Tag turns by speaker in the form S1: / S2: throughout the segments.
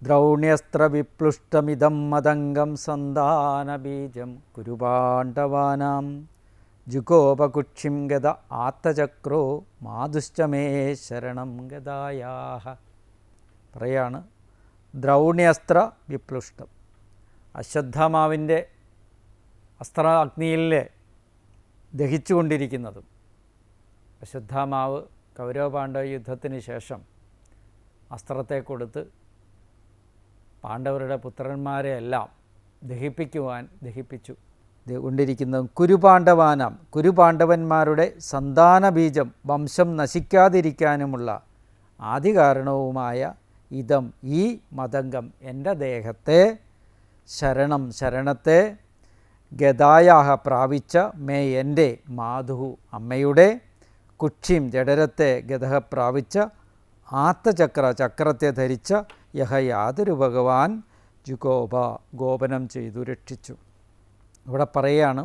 S1: ദ്രൗണ്യസ്ത്രവിപ്ലുഷ്ടമിദം മദംഗം സന്താനബീജം കുരുപാണ്ഡവാനാം ജുഗോപകുക്ഷിം ഗത ആത്തചക്രോ മാതുശ്ച മേ ശരണം ഗതായാഹ. പറയാണ് ദ്രൗണ്യസ്ത്ര വിപ്ലുഷ്ടം. അശ്വത്ഥാമാവിൻ്റെ അസ്ത്ര അഗ്നിയിൽ ദഹിച്ചുകൊണ്ടിരിക്കുന്നതും അശ്വത്ഥാമാവ് കൗരവ-പാണ്ഡവ യുദ്ധത്തിന് ശേഷം അസ്ത്രത്തെ കൊടുത്ത് പാണ്ഡവരുടെ പുത്രന്മാരെ എല്ലാം ദഹിപ്പിച്ചു കൊണ്ടിരിക്കുന്നതും കുരുപാണ്ഡവാനാം കുരുപാണ്ഡവന്മാരുടെ സന്താനബീജം വംശം നശിക്കാതിരിക്കാനുമുള്ള ആദികാരണവുമായ ഇതം ഈ മതംഗം എൻ്റെ ദേഹത്തെ ശരണത്തെ ഗതായാഹ പ്രാപിച്ച മേ എൻ്റെ മാധു അമ്മയുടെ കുക്ഷിം ജഡരത്തെ ഗതഹ പ്രാപിച്ച ചക്രത്തെ ധരിച്ച യഹ യാതൊരു ഭഗവാൻ ജുഗോപ ഗോപനം ചെയ്തു രക്ഷിച്ചു. ഇവിടെ പറയുകയാണ്,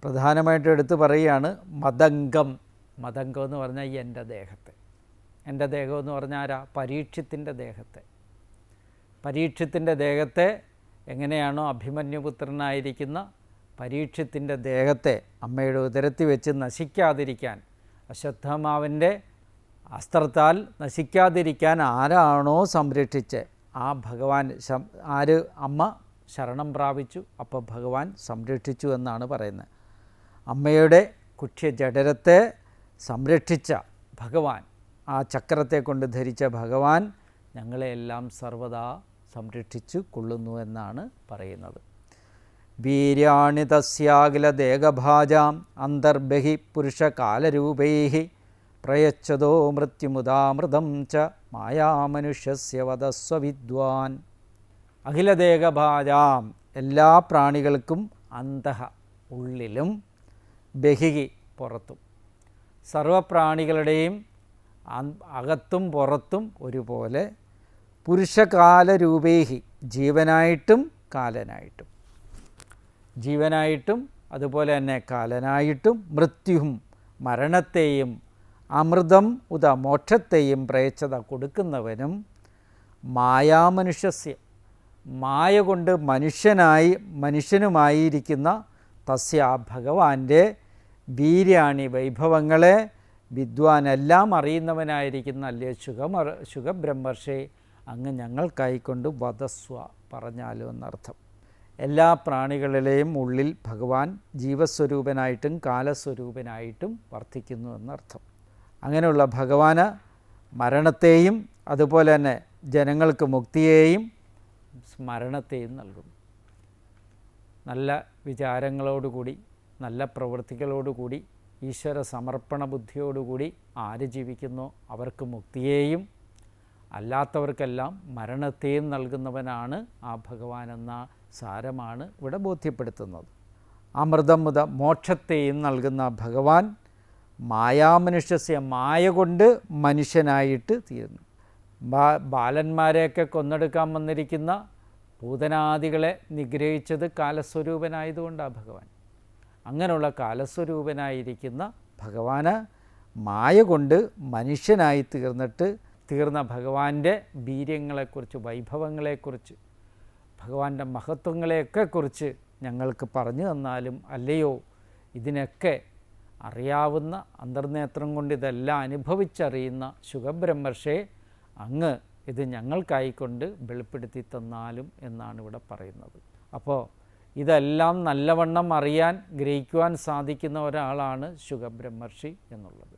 S1: പ്രധാനമായിട്ട് എടുത്ത് പറയുകയാണ് മതംഗം എന്ന് പറഞ്ഞാൽ എൻ്റെ ദേഹത്തെ. എൻ്റെ ദേഹം എന്ന് പറഞ്ഞാൽ ആരാ? പരീക്ഷത്തിൻ്റെ ദേഹത്തെ എങ്ങനെയാണോ അഭിമന്യുപുത്രനായിരിക്കുന്ന പരീക്ഷത്തിൻ്റെ ദേഹത്തെ അമ്മയുടെ ഉദരത്തിൽ വെച്ച് നശിക്കാതിരിക്കാൻ, അശ്വത്ഥമാവിൻ്റെ അസ്ത്രത്താൽ നശിക്കാതിരിക്കാൻ ആരാണോ സംരക്ഷിച്ച് ആ ഭഗവാൻ അമ്മ ശരണം പ്രാപിച്ചു. അപ്പോൾ ഭഗവാൻ സംരക്ഷിച്ചു എന്നാണ് പറയുന്നത്. അമ്മയുടെ കുക്ഷ്യ ജഡരത്തെ സംരക്ഷിച്ച ഭഗവാൻ, ആ ചക്രത്തെ കൊണ്ട് ധരിച്ച ഭഗവാൻ ഞങ്ങളെയെല്ലാം സർവദാ സംരക്ഷിച്ചു കൊള്ളുന്നു എന്നാണ് പറയുന്നത്. വീര്യാണി തസ്യാഖില ദേഹഭാജാം അന്തർബഹി പുരുഷകാലരൂപൈ പ്രയച്ഛതോ മൃത്യുമുദാമൃതം ച മായാമനുഷ്യസ്യ വദസ്വ വിദ്വാൻ. അഖിലദേഹഭാജാം എല്ലാ പ്രാണികൾക്കും അന്തഃ ഉള്ളിലും, ബഹിഹി പുറത്തും, സർവപ്രാണികളുടെയും അകത്തും പുറത്തും ഒരുപോലെ, പുരുഷകാലരൂപേഹി ജീവനായിട്ടും കാലനായിട്ടും അതുപോലെ തന്നെ കാലനായിട്ടും, മൃത്യുവും മരണത്തെയും അമൃതം ഉദ മോക്ഷത്തെയും പ്രയച്ഛത കൊടുക്കുന്നവനും, മായാമനുഷ്യസ്യ മായ കൊണ്ട് മനുഷ്യനുമായിരിക്കുന്ന തസ്യ ഭഗവാന്റെ വീര്യാണി വൈഭവങ്ങളെ വിദ്വാൻ എല്ലാം അറിയുന്നവനായിരിക്കുന്ന അല്ലേ ശുഖബ്രഹ്മർഷി അങ്ങ് ഞങ്ങൾക്കായിക്കൊണ്ട് വദസ്വ പറഞ്ഞാലോ എന്നർത്ഥം. എല്ലാ പ്രാണികളിലെയും ഉള്ളിൽ ഭഗവാൻ ജീവസ്വരൂപനായിട്ടും കാലസ്വരൂപനായിട്ടും വർത്തിക്കുന്നു എന്നർത്ഥം. അങ്ങനെയുള്ള ഭഗവാന് മരണത്തെയും അതുപോലെ തന്നെ ജനങ്ങൾക്ക് മുക്തിയെയും സ്മരണത്തെയും നൽകുന്നു. നല്ല വിചാരങ്ങളോടുകൂടി, നല്ല പ്രവൃത്തികളോടുകൂടി, ഈശ്വര സമർപ്പണ ബുദ്ധിയോടുകൂടി ആര് ജീവിക്കുന്നോ അവർക്ക് മുക്തിയെയും അല്ലാത്തവർക്കെല്ലാം മരണത്തെയും നൽകുന്നവനാണ് ആ ഭഗവാൻ എന്ന സാരമാണ് ഇവിടെ ബോധ്യപ്പെടുത്തുന്നത്. അമൃതം മുത മോക്ഷത്തെയും നൽകുന്ന ഭഗവാൻ മായാമനുഷ്യസ്യ മായ കൊണ്ട് മനുഷ്യനായിട്ട് തീരുന്നു. ബാലന്മാരെയൊക്കെ കൊന്നെടുക്കാൻ വന്നിരിക്കുന്ന പൂതനാദികളെ നിഗ്രഹിച്ചത് കാലസ്വരൂപനായതുകൊണ്ടാണ് ഭഗവാൻ. അങ്ങനെയുള്ള കാലസ്വരൂപനായിരിക്കുന്ന ഭഗവാന് മായ കൊണ്ട് മനുഷ്യനായി തീർന്ന ഭഗവാന്റെ വീര്യങ്ങളെക്കുറിച്ച്, വൈഭവങ്ങളെക്കുറിച്ച്, ഭഗവാന്റെ മഹത്വങ്ങളെയൊക്കെ കുറിച്ച് ഞങ്ങൾക്ക് പറഞ്ഞു തന്നാലും അല്ലയോ, ഇതിനൊക്കെ അറിയാവുന്ന അന്തർനേത്രം കൊണ്ട് ഇതെല്ലാം അനുഭവിച്ചറിയുന്ന ശുഖബ്രഹ്മർഷേ അങ്ങ് ഇത് ഞങ്ങൾക്കായിക്കൊണ്ട് വെളിപ്പെടുത്തി തന്നാലും എന്നാണ് ഇവിടെ പറയുന്നത്. അപ്പോൾ ഇതെല്ലാം നല്ലവണ്ണം അറിയാൻ, ഗ്രഹിക്കുവാൻ സാധിക്കുന്ന ഒരാളാണ് ശുഖബ്രഹ്മർഷി എന്നുള്ളത്.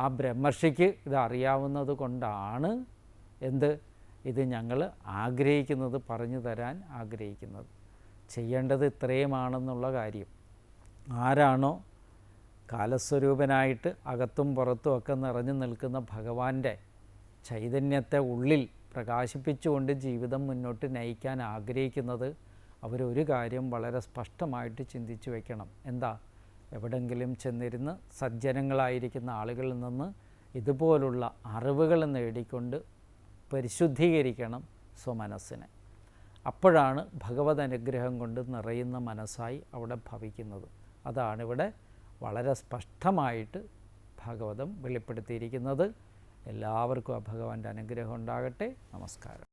S1: ആ ബ്രഹ്മർഷിക്ക് ഇത് അറിയാവുന്നത് കൊണ്ടാണ് ഇത് ഞങ്ങൾ ആഗ്രഹിക്കുന്നത്, പറഞ്ഞു തരാൻ ആഗ്രഹിക്കുന്നത്. ചെയ്യേണ്ടത് ഇത്രയുമാണെന്നുള്ള കാര്യം. ആരാണോ കാലസ്വരൂപനായിട്ട് അകത്തും പുറത്തും ഒക്കെ നിറഞ്ഞു നിൽക്കുന്ന ഭഗവാന്റെ ചൈതന്യത്തെ ഉള്ളിൽ പ്രകാശിപ്പിച്ചുകൊണ്ട് ജീവിതം മുന്നോട്ട് നയിക്കാൻ ആഗ്രഹിക്കുന്നത്, അവരൊരു കാര്യം വളരെ സ്പഷ്ടമായിട്ട് ചിന്തിച്ചു വയ്ക്കണം. എന്താ? എവിടെങ്കിലും ചെന്നിരുന്ന് സജ്ജനങ്ങളായിരിക്കുന്ന ആളുകളിൽ നിന്ന് ഇതുപോലുള്ള അറിവുകൾ നേടിക്കൊണ്ട് പരിശുദ്ധീകരിക്കണം സ്വമനസ്സിനെ. അപ്പോഴാണ് ഭഗവത് അനുഗ്രഹം കൊണ്ട് നിറയുന്ന മനസ്സായി അവിടെ ഭവിക്കുന്നത്. അതാണിവിടെ വളരെ സ്പഷ്ടമായിട്ട് ഭാഗവതം വെളിപ്പെടുത്തിയിരിക്കുന്നത്. എല്ലാവർക്കും ആ ഭഗവാന്റെ അനുഗ്രഹം ഉണ്ടാകട്ടെ. നമസ്കാരം.